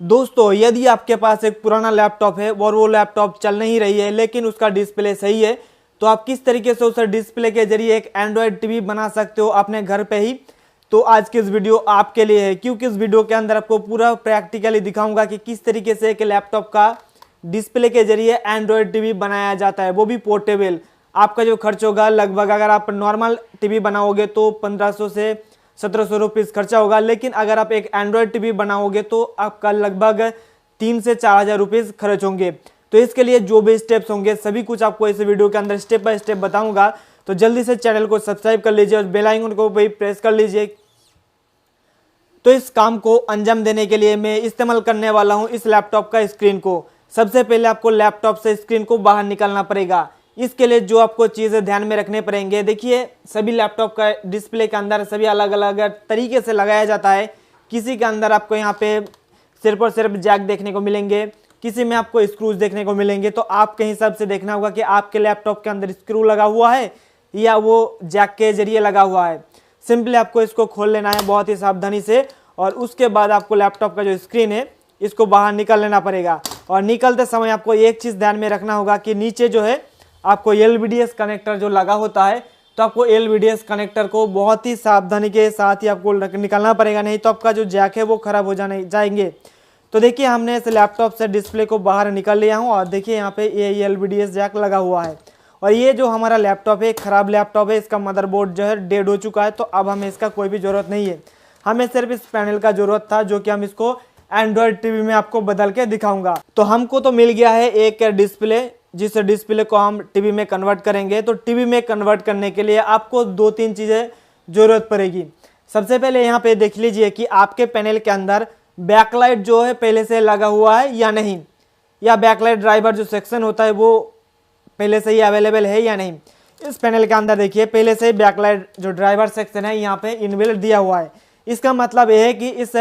दोस्तों यदि आपके पास एक पुराना लैपटॉप है और वो लैपटॉप चल नहीं रही है लेकिन उसका डिस्प्ले सही है, तो आप किस तरीके से उस डिस्प्ले के जरिए एक एंड्रॉयड टीवी बना सकते हो अपने घर पे ही। तो आज की इस वीडियो आपके लिए है, क्योंकि इस वीडियो के अंदर आपको पूरा प्रैक्टिकली दिखाऊंगा कि किस तरीके से एक लैपटॉप का डिस्प्ले के जरिए एंड्रॉयड टीवी बनाया जाता है, वो भी पोर्टेबल। आपका जो खर्च होगा लगभग, अगर आप नॉर्मल टीवी बनाओगे तो 1500 से 1700 रुपीज़ खर्चा होगा, लेकिन अगर आप एक एंड्रॉयड टीवी बनाओगे तो आपका लगभग 3 से 4000 रुपीज़ खर्च होंगे। तो इसके लिए जो भी स्टेप्स होंगे सभी कुछ आपको इस वीडियो के अंदर स्टेप बाय स्टेप बताऊंगा। तो जल्दी से चैनल को सब्सक्राइब कर लीजिए और बेल आइकन को भी प्रेस कर लीजिए। तो इस काम को अंजाम देने के लिए मैं इस्तेमाल करने वाला हूं इस लैपटॉप का स्क्रीन को। सबसे पहले आपको लैपटॉप से स्क्रीन को बाहर निकालना पड़ेगा। इसके लिए जो आपको चीज़ें ध्यान में रखने पड़ेंगे, देखिए सभी लैपटॉप का डिस्प्ले के अंदर सभी अलग अलग तरीके से लगाया जाता है। किसी के अंदर आपको यहाँ पे सिर्फ और सिर्फ जैक देखने को मिलेंगे, किसी में आपको स्क्रूज देखने को मिलेंगे। तो आपके हिसाब से देखना होगा कि आपके लैपटॉप के अंदर स्क्रू लगा हुआ है या वो जैक के जरिए लगा हुआ है। सिंपली आपको इसको खोल लेना है बहुत ही सावधानी से, और उसके बाद आपको लैपटॉप का जो स्क्रीन है इसको बाहर निकाल लेना पड़ेगा। और निकलते समय आपको एक चीज़ ध्यान में रखना होगा कि नीचे जो है आपको LVDS कनेक्टर जो लगा होता है, तो आपको LVDS कनेक्टर को बहुत ही सावधानी के साथ ही आपको निकालना पड़ेगा, नहीं तो आपका जो जैक है वो खराब हो जाएंगे। तो देखिए हमने इस लैपटॉप से डिस्प्ले को बाहर निकाल लिया हूँ, और देखिए यहाँ पे ये LVDS जैक लगा हुआ है। और ये जो हमारा लैपटॉप है ख़राब लैपटॉप है, इसका मदरबोर्ड जो है डेड हो चुका है, तो अब हमें इसका कोई भी ज़रूरत नहीं है। हमें सिर्फ इस पैनल का ज़रूरत था, जो कि हम इसको एंड्रॉयड टीवी में आपको बदल के दिखाऊंगा। तो हमको तो मिल गया है एक डिस्प्ले, जिस डिस्प्ले को हम टीवी में कन्वर्ट करेंगे। तो टीवी में कन्वर्ट करने के लिए आपको 2-3 चीज़ें ज़रूरत पड़ेगी। सबसे पहले यहाँ पे देख लीजिए कि आपके पैनल के अंदर बैकलाइट जो है पहले से लगा हुआ है या नहीं, या बैकलाइट ड्राइवर जो सेक्शन होता है वो पहले से ही अवेलेबल है या नहीं। इस पैनल के अंदर देखिए पहले से ही बैकलाइट जो ड्राइवर सेक्शन है यहाँ पे इनबिल्ट दिया हुआ है। इसका मतलब यह है कि इस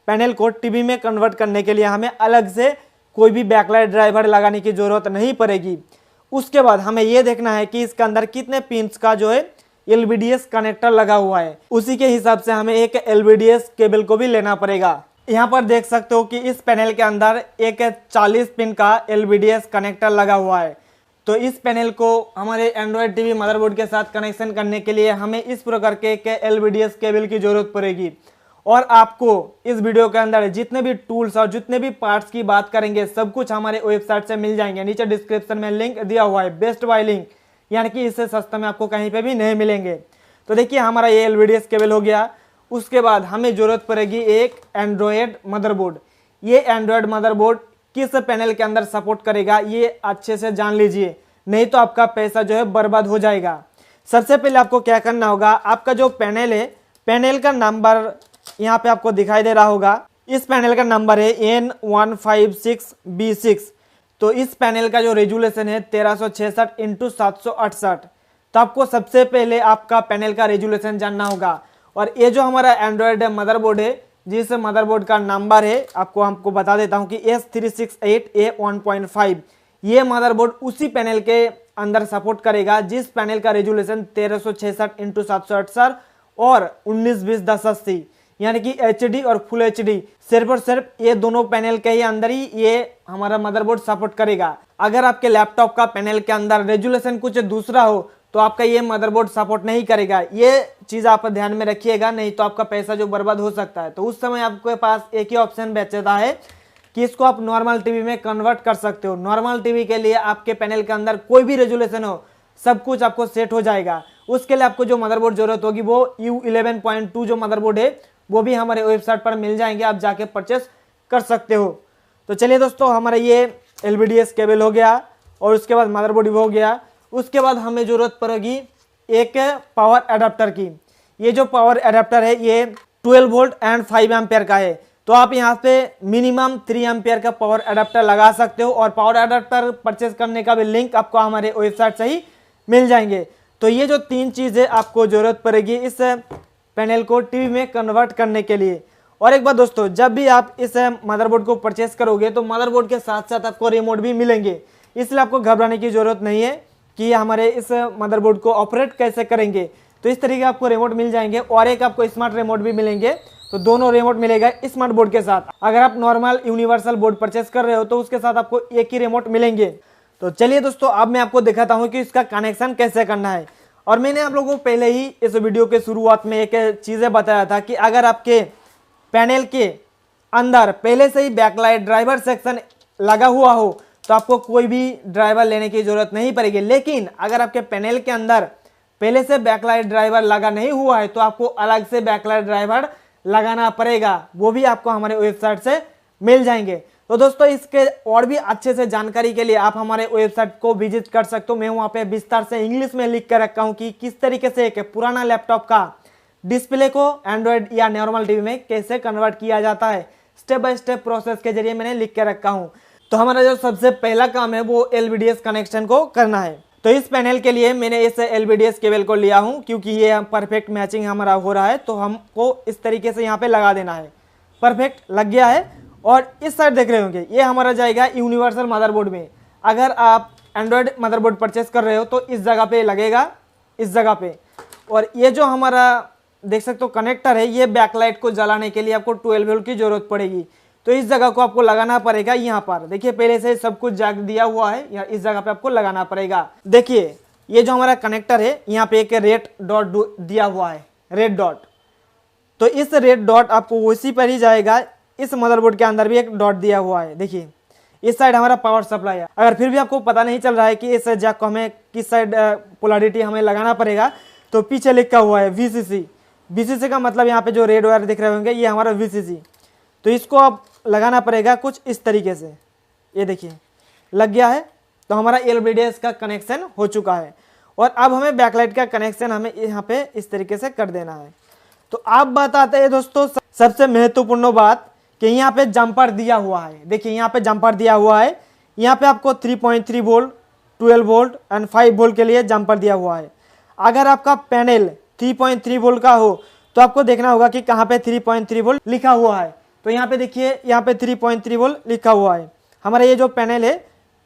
पैनल को टीवी में कन्वर्ट करने के लिए हमें अलग से कोई भी बैकलाइट ड्राइवर लगाने की ज़रूरत नहीं पड़ेगी। उसके बाद हमें यह देखना है कि इसके अंदर कितने पिंस का जो है LVDS कनेक्टर लगा हुआ है। उसी के हिसाब से हमें एक LVDS केबल को भी लेना पड़ेगा। यहाँ पर देख सकते हो कि इस पैनल के अंदर एक 40 पिन का LVDS कनेक्टर लगा हुआ है। तो इस पैनल को हमारे एंड्रॉयड टीवी मदरबोर्ड के साथ कनेक्शन करने के लिए हमें इस प्रकार के LVDS केबल की ज़रूरत पड़ेगी। और आपको इस वीडियो के अंदर जितने भी टूल्स और जितने भी पार्ट्स की बात करेंगे सब कुछ हमारे वेबसाइट से मिल जाएंगे। नीचे डिस्क्रिप्शन में लिंक दिया हुआ है, बेस्ट बाय लिंक, यानी कि इससे सस्ता में आपको कहीं पे भी नहीं मिलेंगे। तो देखिए हमारा ये LVDS केबल हो गया। उसके बाद हमें ज़रूरत पड़ेगी एक एंड्रॉयड मदरबोर्ड। ये एंड्रॉयड मदरबोर्ड किस पैनल के अंदर सपोर्ट करेगा ये अच्छे से जान लीजिए, नहीं तो आपका पैसा जो है बर्बाद हो जाएगा। सबसे पहले आपको क्या करना होगा, आपका जो पैनल है, पैनल का नंबर यहाँ पे आपको दिखाई दे रहा होगा। इस पैनल का नंबर है N156B6। तो इस पैनल का जो रेजुलेशन है 1366x768। तो आपको सबसे पहले आपका पैनल का रेजुलेशन जानना होगा। और ये जो हमारा एंड्रॉयड मदरबोर्ड है, जिस मदरबोर्ड का नंबर है आपको बता देता हूँ कि S368A1.5, ये मदरबोर्ड उसी पैनल के अंदर सपोर्ट करेगा जिस पैनल का रेजुलेशन 1366x768 और 1920x1080, यानी कि HD और फुल HD। सिर्फ और सिर्फ ये दोनों पैनल के ही अंदर ही ये हमारा मदरबोर्ड सपोर्ट करेगा। अगर आपके लैपटॉप का पैनल के अंदर रेजुलेशन कुछ दूसरा हो तो आपका ये मदरबोर्ड सपोर्ट नहीं करेगा। ये चीज़ आप ध्यान में रखिएगा, नहीं तो आपका पैसा जो बर्बाद हो सकता है। तो उस समय आपके पास एक ही ऑप्शन बचता है कि इसको आप नॉर्मल टीवी में कन्वर्ट कर सकते हो। नॉर्मल टीवी के लिए आपके पैनल के अंदर कोई भी रेजुलेशन हो, सब कुछ आपको सेट हो जाएगा। उसके लिए आपको जो मदरबोर्ड जरूरत होगी वो U11.2 जो मदरबोर्ड है वो भी हमारे वेबसाइट पर मिल जाएंगे, आप जाके परचेस कर सकते हो। तो चलिए दोस्तों, हमारा ये LVDS केबल हो गया और उसके बाद मदरबोर्ड भी हो गया। उसके बाद हमें ज़रूरत पड़ेगी एक पावर अडाप्टर की। ये जो पावर अडाप्टर है ये 12 वोल्ट एंड 5 एम्पियर का है। तो आप यहाँ पे मिनिमम 3 एम्पियर का पावर अडाप्टर लगा सकते हो, और पावर अडाप्टर परचेस करने का भी लिंक आपको हमारे वेबसाइट से ही मिल जाएंगे। तो ये जो 3 चीज़ें आपको ज़रूरत पड़ेगी इस पैनल को टीवी में कन्वर्ट करने के लिए। और एक बात दोस्तों, जब भी आप इस मदरबोर्ड को परचेस करोगे तो मदरबोर्ड के साथ साथ आपको रिमोट भी मिलेंगे, इसलिए आपको घबराने की ज़रूरत नहीं है कि हमारे इस मदरबोर्ड को ऑपरेट कैसे करेंगे। तो इस तरीके आपको रिमोट मिल जाएंगे, और एक आपको स्मार्ट रिमोट भी मिलेंगे। तो दोनों रिमोट मिलेगा स्मार्ट बोर्ड के साथ। अगर आप नॉर्मल यूनिवर्सल बोर्ड परचेस कर रहे हो तो उसके साथ आपको एक ही रिमोट मिलेंगे। तो चलिए दोस्तों, अब मैं आपको दिखाता हूँ कि इसका कनेक्शन कैसे करना है। और मैंने आप लोगों को पहले ही इस वीडियो के शुरुआत में एक चीज़ें बताया था कि अगर आपके पैनल के अंदर पहले से ही बैकलाइट ड्राइवर सेक्शन लगा हुआ हो तो आपको कोई भी ड्राइवर लेने की जरूरत नहीं पड़ेगी। लेकिन अगर आपके पैनल के अंदर पहले से बैकलाइट ड्राइवर लगा नहीं हुआ है तो आपको अलग से बैकलाइट ड्राइवर लगाना पड़ेगा। वो भी आपको हमारे वेबसाइट से मिल जाएंगे। तो दोस्तों, इसके और भी अच्छे से जानकारी के लिए आप हमारे वेबसाइट को विजिट कर सकते हो। मैं वहाँ पे विस्तार से इंग्लिश में लिख कर रखा हूँ कि किस तरीके से एक पुराना लैपटॉप का डिस्प्ले को एंड्रॉयड या नॉर्मल टीवी में कैसे कन्वर्ट किया जाता है, स्टेप बाय स्टेप प्रोसेस के जरिए मैंने लिख के रखा हूँ। तो हमारा जो सबसे पहला काम है वो LVDS कनेक्शन को करना है। तो इस पैनल के लिए मैंने इस LVDS केबल को लिया हूँ क्योंकि ये परफेक्ट मैचिंग हमारा हो रहा है। तो हमको इस तरीके से यहाँ पे लगा देना है। परफेक्ट लग गया है। और इस साइड देख रहे होंगे ये हमारा जाएगा यूनिवर्सल मदरबोर्ड में। अगर आप एंड्रॉयड मदरबोर्ड परचेस कर रहे हो तो इस जगह पे लगेगा, इस जगह पे। और ये जो हमारा देख सकते हो कनेक्टर है, ये बैकलाइट को जलाने के लिए आपको 12 वोल्ट की जरूरत पड़ेगी। तो इस जगह को आपको लगाना पड़ेगा यहाँ पर। देखिए पहले से सब कुछ जग दिया हुआ है, या इस जगह पे आपको लगाना पड़ेगा। देखिए ये जो हमारा कनेक्टर है यहाँ पे एक रेड डॉट दिया हुआ है, रेड डॉट। तो इस रेड डॉट आपको उसी पर ही जाएगा। इस मदरबोर्ड के अंदर भी एक डॉट दिया हुआ है। देखिए इस साइड हमारा पावर सप्लाई है। अगर फिर भी आपको पता नहीं चल रहा है कि इस जैक को हमें किस साइड पोलैरिटी हमें लगाना पड़ेगा, तो पीछे लिखा हुआ है VCC। VCC का मतलब यहाँ पे जो रेड वायर दिख रहे होंगे ये हमारा VCC। तो इसको आप लगाना पड़ेगा कुछ इस तरीके से। ये देखिए लग गया है। तो हमारा LVDS का कनेक्शन हो चुका है। और अब हमें बैकलाइट का कनेक्शन हमें यहाँ पे इस तरीके से कर देना है। तो अब बात आते हैं दोस्तों सबसे महत्वपूर्ण बात कि यहाँ पे जंपर दिया हुआ है। देखिए यहाँ पे जंपर दिया हुआ है। यहाँ पे आपको 3.3 वोल्ट, 12 वोल्ट एंड 5 वोल्ट के लिए जंपर दिया हुआ है। अगर आपका पैनल 3.3 वोल्ट का हो तो आपको देखना होगा कि कहाँ पे 3.3 वोल्ट लिखा हुआ है। तो यहाँ पे देखिए यहाँ पे 3.3 वोल्ट लिखा हुआ है। हमारा ये जो पैनल है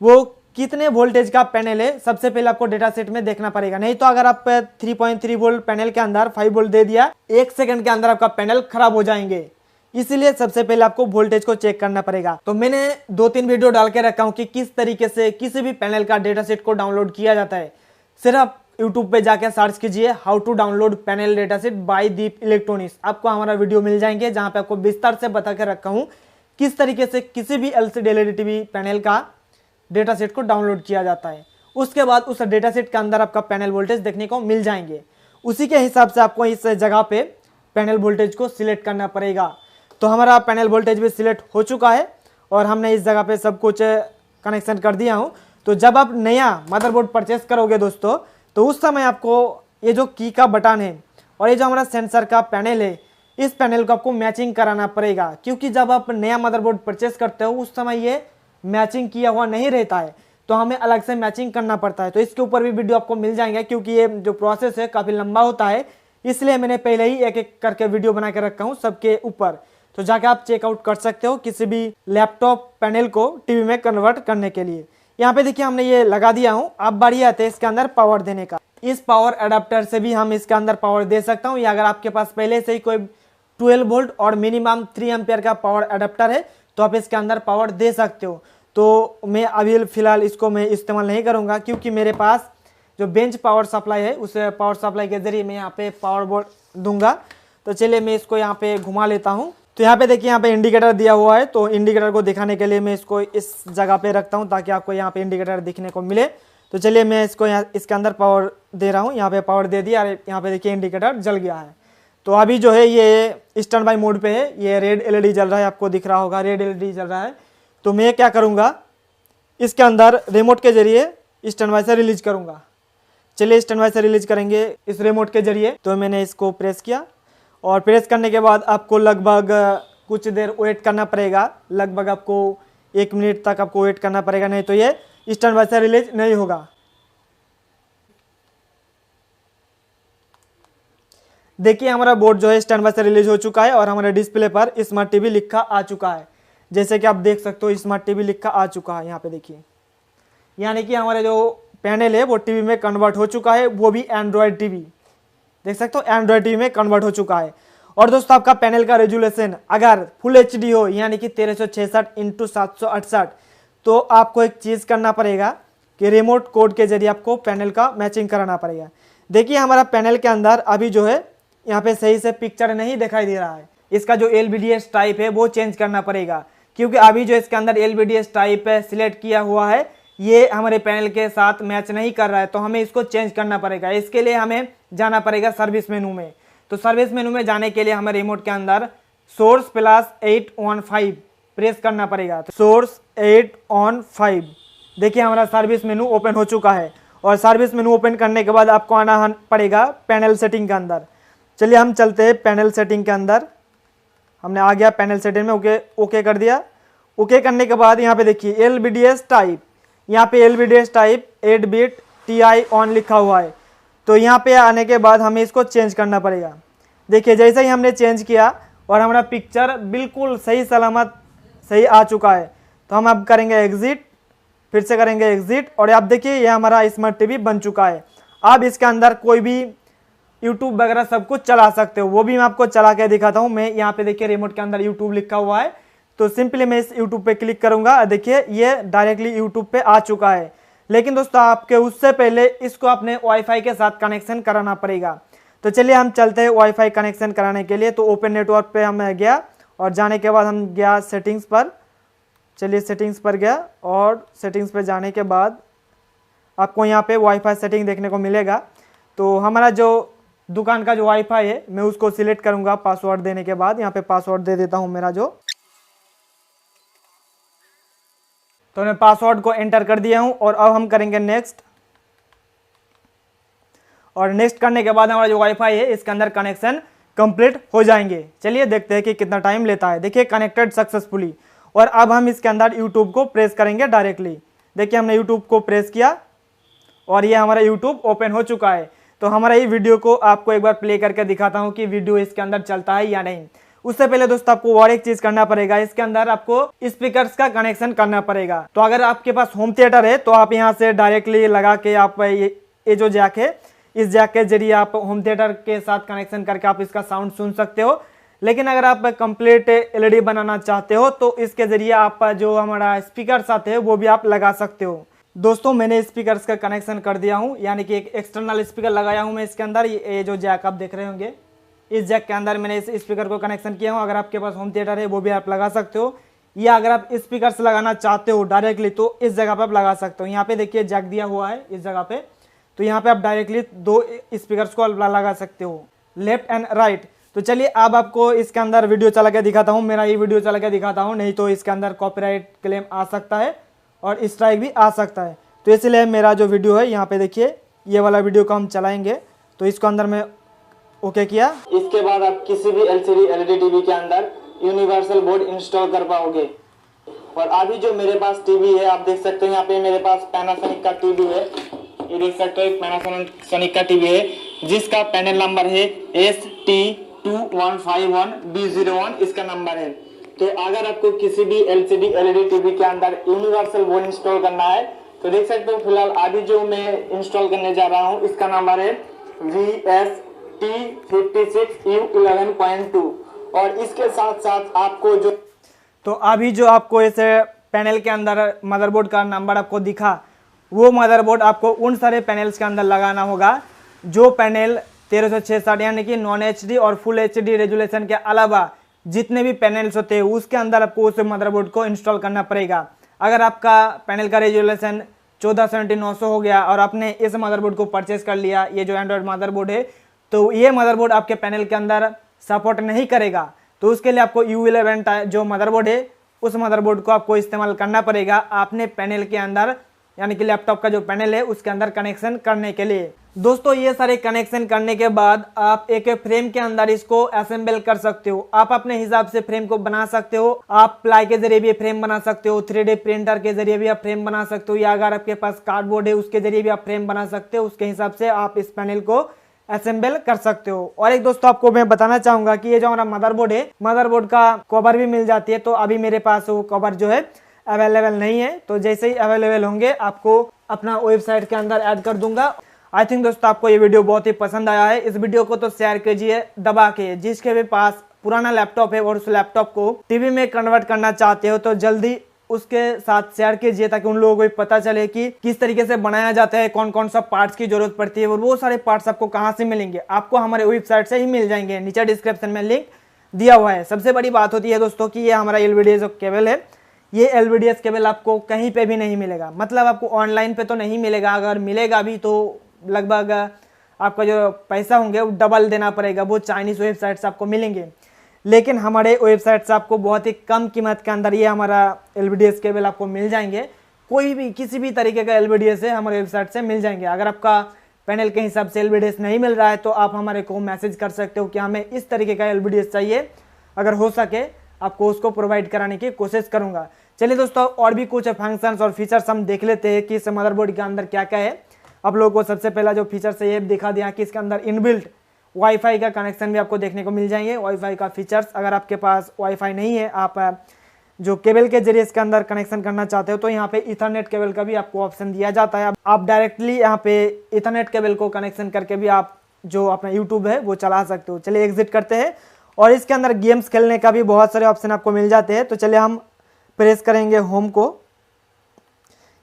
वो कितने वोल्टेज का पैनल है सबसे पहले आपको डेटा सेट में देखना पड़ेगा। नहीं तो अगर आप 3.3 वोल्ट पैनल के अंदर 5 वोल्ट दे दिया, 1 सेकंड के अंदर आपका पैनल खराब हो जाएंगे। इसीलिए सबसे पहले आपको वोल्टेज को चेक करना पड़ेगा। तो मैंने 2-3 वीडियो डाल के रखा हूँ कि किस तरीके से किसी भी पैनल का डेटा सेट को डाउनलोड किया जाता है। सिर्फ यूट्यूब पे जाके सर्च कीजिए how to download panel data set by Deep electronics. आपको हमारा वीडियो मिल जाएंगे जहां पे आपको विस्तार से बता के रखा हूँ किस तरीके से किसी भी LCD LED TV पैनल का डेटा सेट को डाउनलोड किया जाता है। उसके बाद उस डेटा सेट के अंदर आपका पैनल वोल्टेज देखने को मिल जाएंगे। उसी के हिसाब से आपको इस जगह पे पैनल वोल्टेज को सिलेक्ट करना पड़ेगा। तो हमारा पैनल वोल्टेज भी सिलेक्ट हो चुका है और हमने इस जगह पे सब कुछ कनेक्शन कर दिया हूँ। तो जब आप नया मदरबोर्ड परचेस करोगे दोस्तों तो उस समय आपको ये जो की का बटन है और ये जो हमारा सेंसर का पैनल है, इस पैनल को आपको मैचिंग कराना पड़ेगा। क्योंकि जब आप नया मदरबोर्ड परचेस करते हो उस समय ये मैचिंग किया हुआ नहीं रहता है, तो हमें अलग से मैचिंग करना पड़ता है। तो इसके ऊपर भी वीडियो आपको मिल जाएंगे क्योंकि ये जो प्रोसेस है काफ़ी लंबा होता है, इसलिए मैंने पहले ही एक एक करके वीडियो बना के रखा हूँ सबके ऊपर। तो जाके आप चेकआउट कर सकते हो किसी भी लैपटॉप पैनल को टीवी में कन्वर्ट करने के लिए। यहाँ पे देखिए हमने ये लगा दिया हूँ। अब बारी आते हैं इसके अंदर पावर देने का। इस पावर अडेप्टर से भी हम इसके अंदर पावर दे सकता हूँ, या अगर आपके पास पहले से ही कोई 12 वोल्ट और मिनिमम 3 एम्पियर का पावर अडेप्टर है तो आप इसके अंदर पावर दे सकते हो। तो मैं अभी फिलहाल इसको मैं इस्तेमाल नहीं करूँगा क्योंकि मेरे पास जो बेंच पावर सप्लाई है उस पावर सप्लाई के जरिए मैं यहाँ पे पावर बोर्ड दूंगा। तो चलिए मैं इसको यहाँ पे घुमा लेता हूँ। तो यहाँ पे देखिए यहाँ पे इंडिकेटर दिया हुआ है। तो इंडिकेटर को दिखाने के लिए मैं इसको इस जगह पे रखता हूँ ताकि आपको यहाँ पे इंडिकेटर दिखने को मिले। तो चलिए मैं इसको यहाँ इसके अंदर पावर दे रहा हूँ। यहाँ पे पावर दे दिया और यहाँ पे देखिए इंडिकेटर जल गया है। तो अभी जो है ये स्टैंड बाई मोड पे है, ये रेड LED जल रहा है, आपको दिख रहा होगा रेड LED जल रहा है। तो मैं क्या करूँगा, इसके अंदर रिमोट के जरिए स्टैंड बाई से रिलीज करूँगा। चलिए स्टैंड बाई से रिलीज करेंगे इस रिमोट के जरिए। तो मैंने इसको प्रेस किया और प्रेस करने के बाद आपको लगभग कुछ देर वेट करना पड़ेगा। लगभग आपको 1 मिनट तक आपको वेट करना पड़ेगा, नहीं तो ये स्टैंड बाई से रिलीज नहीं होगा। देखिए हमारा बोर्ड जो है स्टैंड बाई से रिलीज हो चुका है और हमारे डिस्प्ले पर स्मार्ट टीवी लिखा आ चुका है। जैसे कि आप देख सकते हो स्मार्ट टीवी लिखा आ चुका है यहाँ पे देखिए, यानी कि हमारे जो पैनल है वो टीवी में कन्वर्ट हो चुका है, वो भी एंड्रॉयड टीवी। देख सकते हो एंड्रॉयड टीवी में कन्वर्ट हो चुका है। और दोस्तों आपका पैनल का रेजुलेशन अगर फुल एचडी हो यानी कि 1366x768, तो आपको एक चीज़ करना पड़ेगा कि रिमोट कोड के जरिए आपको पैनल का मैचिंग कराना पड़ेगा। देखिए हमारा पैनल के अंदर अभी जो है यहाँ पे सही से पिक्चर नहीं दिखाई दे रहा है। इसका जो LVDS टाइप है वो चेंज करना पड़ेगा, क्योंकि अभी जो इसके अंदर LVDS टाइप सिलेक्ट किया हुआ है ये हमारे पैनल के साथ मैच नहीं कर रहा है, तो हमें इसको चेंज करना पड़ेगा। इसके लिए हमें जाना पड़ेगा सर्विस मेनू में। तो सर्विस मेनू में जाने के लिए हमें रिमोट के अंदर सोर्स प्लस 8 ऑन 5 प्रेस करना पड़ेगा। तो सोर्स 8 ऑन 5, देखिए हमारा सर्विस मेनू ओपन हो चुका है। और सर्विस मेनू ओपन करने के बाद आपको आना पड़ेगा पैनल सेटिंग के अंदर। चलिए हम चलते हैं पैनल सेटिंग के अंदर। हमने आ गया पैनल सेटिंग में, ओके कर दिया। ओके करने के बाद यहाँ पे देखिए LVDS टाइप, यहाँ पे LVDS type 8 bit TI on लिखा हुआ है। तो यहाँ पे आने के बाद हमें इसको चेंज करना पड़ेगा। देखिए जैसे ही हमने चेंज किया और हमारा पिक्चर बिल्कुल सही सलामत सही आ चुका है, तो हम अब करेंगे एग्जिट, फिर से करेंगे एग्जिट। और आप देखिए ये हमारा स्मार्ट टीवी बन चुका है। आप इसके अंदर कोई भी यूट्यूब वगैरह सब कुछ चला सकते हो, वो भी मैं आपको चला के दिखाता हूँ। मैं यहाँ पे देखिए रिमोट के अंदर यूट्यूब लिखा हुआ है, तो सिंपली मैं इस यूट्यूब पे क्लिक करूंगा। देखिए ये डायरेक्टली यूट्यूब पे आ चुका है। लेकिन दोस्तों आपके उससे पहले इसको अपने वाईफाई के साथ कनेक्शन कराना पड़ेगा। तो चलिए हम चलते हैं वाईफाई कनेक्शन कराने के लिए। तो ओपन नेटवर्क पे हम गया और जाने के बाद हम गया सेटिंग्स पर। चलिए सेटिंग्स पर गया और सेटिंग्स पर जाने के बाद आपको यहाँ पे वाईफाई सेटिंग देखने को मिलेगा। तो हमारा जो दुकान का जो वाईफाई है मैं उसको सिलेक्ट करूँगा पासवर्ड देने के बाद। यहाँ पे पासवर्ड दे देता हूँ मेरा जो, तो मैं पासवर्ड को एंटर कर दिया हूं। और अब हम करेंगे नेक्स्ट। और नेक्स्ट करने के बाद हमारा जो वाईफाई है इसके अंदर कनेक्शन कंप्लीट हो जाएंगे। चलिए देखते हैं कि कितना टाइम लेता है। देखिए कनेक्टेड सक्सेसफुली। और अब हम इसके अंदर यूट्यूब को प्रेस करेंगे डायरेक्टली। देखिए हमने यूट्यूब को प्रेस किया और ये हमारा यूट्यूब ओपन हो चुका है। तो हमारा ये वीडियो को आपको एक बार प्ले करके दिखाता हूँ कि वीडियो इसके अंदर चलता है या नहीं। उससे पहले दोस्तों आपको और एक चीज करना पड़ेगा, इसके अंदर आपको स्पीकर्स का कनेक्शन करना पड़ेगा। तो अगर आपके पास होम थिएटर है तो आप यहाँ से डायरेक्टली लगा के आप ये जो जैक है इस जैक के जरिए आप होम थिएटर के साथ कनेक्शन करके आप इसका साउंड सुन सकते हो। लेकिन अगर आप कंप्लीट LED बनाना चाहते हो तो इसके जरिए आप जो हमारा स्पीकर्स आते हैं वो भी आप लगा सकते हो। दोस्तों मैंने स्पीकर्स का कनेक्शन कर दिया हूँ, यानी कि एक एक्सटर्नल स्पीकर लगाया हूँ मैं इसके अंदर। ये जो जैक आप देख रहे होंगे इस जैक के अंदर मैंने इस स्पीकर को कनेक्शन किया हूँ। अगर आपके पास होम थिएटर है वो भी आप लगा सकते हो, या अगर आप स्पीकर्स लगाना चाहते हो डायरेक्टली तो इस जगह पे आप लगा सकते हो। यहाँ पे देखिए जैक दिया हुआ है इस जगह पे, तो यहाँ पे आप डायरेक्टली 2 स्पीकर्स को लगा सकते हो, लेफ्ट एंड राइट। तो चलिए अब आपको इसके अंदर वीडियो चला के दिखाता हूँ, मेरा ये वीडियो चला के दिखाता हूँ, नहीं तो इसके अंदर कॉपीराइट क्लेम आ सकता है और स्ट्राइक भी आ सकता है। तो इसलिए मेरा जो वीडियो है यहाँ पे देखिए ये वाला वीडियो को हम चलाएंगे। तो इसको अंदर में ओके किया। इसके बाद आप किसी भी LCD LED टीवी के अंदर यूनिवर्सल बोर्ड इंस्टॉल कर पाओगे। और अभी जो मेरे पास टीवी है आप देख सकते हैं, यहाँ पे मेरे पास पैनासोनिक का टीवी है। ये देख सकते हो पैनासोनिक का टीवी है जिसका पैनल नंबर है ST2151B01, इसका नंबर है। तो अगर आपको किसी भी LCD LED टीवी के अंदर यूनिवर्सल बोर्ड इंस्टॉल करना है तो देख सकते हो फिलहाल अभी जो मैं इंस्टॉल करने जा रहा हूँ इसका नंबर है VST56U11.2। और इसके साथ साथ आपको जो अभी जो आपको इस पैनल के अंदर मदरबोर्ड का नंबर आपको दिखा, वो मदरबोर्ड आपको उन सारे पैनल्स के अंदर लगाना होगा जो पैनल 1366 यानी कि नॉन HD और फुल HD रेजुलेशन के अलावा जितने भी पैनल्स होते हैं उसके अंदर आपको उस मदरबोर्ड को इंस्टॉल करना पड़ेगा। अगर आपका पैनल का रेजुलेशन 1470-900 हो गया और आपने इस मदरबोर्ड को परचेस कर लिया, ये जो एंड्रॉयड मदरबोर्ड है, तो ये मदरबोर्ड आपके पैनल के अंदर सपोर्ट नहीं करेगा। तो उसके लिए आपको U11 जो मदरबोर्ड है उस मदरबोर्ड को आपको इस्तेमाल करना पड़ेगा अपने पैनल के अंदर, यानी कि लैपटॉप का जो पैनल है उसके अंदर कनेक्शन करने के लिए। दोस्तों ये सारे कनेक्शन करने के बाद आप एक फ्रेम के अंदर इसको असेंबल कर सकते हो। आप अपने हिसाब से फ्रेम को बना सकते हो। आप प्लाई के जरिए भी फ्रेम बना सकते हो, 3D प्रिंटर के जरिए भी आप फ्रेम बना सकते हो, या अगर आपके पास कार्डबोर्ड है उसके जरिए भी आप फ्रेम बना सकते हो। उसके हिसाब से आप इस पैनल को असेंबल कर सकते हो। और एक दोस्तों आपको मैं बताना चाहूंगा कि ये जो हमारा मदरबोर्ड है, मदरबोर्ड का कवर भी मिल जाती है। तो अभी मेरे पास वो कवर जो है अवेलेबल नहीं है, तो जैसे ही अवेलेबल होंगे आपको अपना वेबसाइट के अंदर ऐड कर दूंगा। आई थिंक दोस्तों आपको ये वीडियो बहुत ही पसंद आया है। इस वीडियो को तो शेयर कीजिए दबा के। जिसके भी पास पुराना लैपटॉप है और उस लैपटॉप को टीवी में कन्वर्ट करना चाहते हो तो जल्दी उसके साथ शेयर कीजिए, ताकि उन लोगों को पता चले कि किस तरीके से बनाया जाता है, कौन कौन सा पार्ट्स की जरूरत पड़ती है और वो सारे पार्ट्स आपको कहाँ से मिलेंगे। आपको हमारे वेबसाइट से ही मिल जाएंगे, नीचे डिस्क्रिप्शन में लिंक दिया हुआ है। सबसे बड़ी बात होती है दोस्तों कि ये हमारा LVDS केबल है। ये LVDS केबल आपको कहीं पे भी नहीं मिलेगा, मतलब आपको ऑनलाइन पे तो नहीं मिलेगा, अगर मिलेगा भी तो लगभग आपका जो पैसा होंगे वो डबल देना पड़ेगा। वो चाइनीज वेबसाइट से आपको मिलेंगे, लेकिन हमारे वेबसाइट से आपको बहुत ही कम कीमत के अंदर ये हमारा LVDS केबल आपको मिल जाएंगे। कोई भी किसी भी तरीके का LVDS है हमारे वेबसाइट से मिल जाएंगे। अगर आपका पैनल के हिसाब से LVDS नहीं मिल रहा है तो आप हमारे को मैसेज कर सकते हो कि हमें इस तरीके का LVDS चाहिए, अगर हो सके आपको उसको प्रोवाइड कराने की कोशिश करूंगा। चलिए दोस्तों, और भी कुछ फंक्शंस और फीचर्स हम देख लेते हैं कि इस मदरबोर्ड के अंदर क्या क्या है। आप लोगों को सबसे पहला जो फीचर्स है ये दिखा दिया कि इसके अंदर इनबिल्ट वाईफाई का कनेक्शन भी आपको देखने को मिल जाएंगे। वाईफाई का फीचर्स, अगर आपके पास वाईफाई नहीं है, आप जो केबल के जरिए इसके अंदर कनेक्शन करना चाहते हो तो यहाँ पे इथरनेट केबल का भी आपको ऑप्शन दिया जाता है। आप डायरेक्टली यहाँ पे इथरनेट केबल को कनेक्शन करके भी आप जो अपना यूट्यूब है वो चला सकते हो। चलिए एग्जिट करते हैं। और इसके अंदर गेम्स खेलने का भी बहुत सारे ऑप्शन आपको मिल जाते हैं। तो चलिए हम प्रेस करेंगे होम को।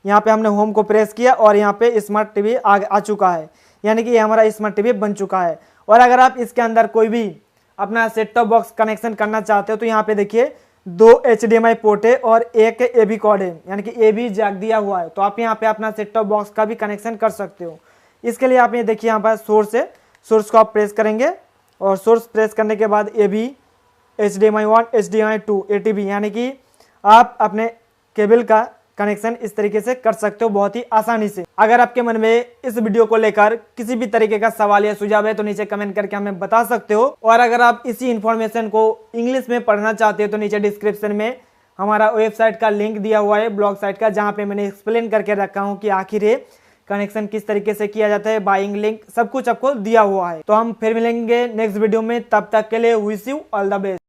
यहाँ पे हमने होम को प्रेस किया और यहाँ पे स्मार्ट टीवी आ चुका है, यानी कि ये हमारा स्मार्ट टीवी बन चुका है। और अगर आप इसके अंदर कोई भी अपना सेट टॉप बॉक्स कनेक्शन करना चाहते हो तो यहाँ पे देखिए 2 HDMI पोर्ट है और एक AB कॉर्ड है, यानी कि AB जैक दिया हुआ है। तो आप यहाँ पे अपना सेट टॉप बॉक्स का भी कनेक्शन कर सकते हो। इसके लिए आप ये देखिए यहाँ पर सोर्स है, सोर्स को आप प्रेस करेंगे और सोर्स प्रेस करने के बाद AB HDMI 1 HDMI 2 ATB, यानी कि आप अपने केबल का कनेक्शन इस तरीके से कर सकते हो बहुत ही आसानी से। अगर आपके मन में इस वीडियो को लेकर किसी भी तरीके का सवाल या सुझाव है तो नीचे कमेंट करके हमें बता सकते हो। और अगर आप इसी इंफॉर्मेशन को इंग्लिश में पढ़ना चाहते हो तो नीचे डिस्क्रिप्शन में हमारा वेबसाइट का लिंक दिया हुआ है, ब्लॉग साइट का, जहाँ पे मैंने एक्सप्लेन करके रखा हूँ कि आखिर ये कनेक्शन किस तरीके से किया जाता है, बाइंग लिंक सब कुछ आपको दिया हुआ है। तो हम फिर मिलेंगे नेक्स्ट वीडियो में, तब तक के लिए wish you all the best.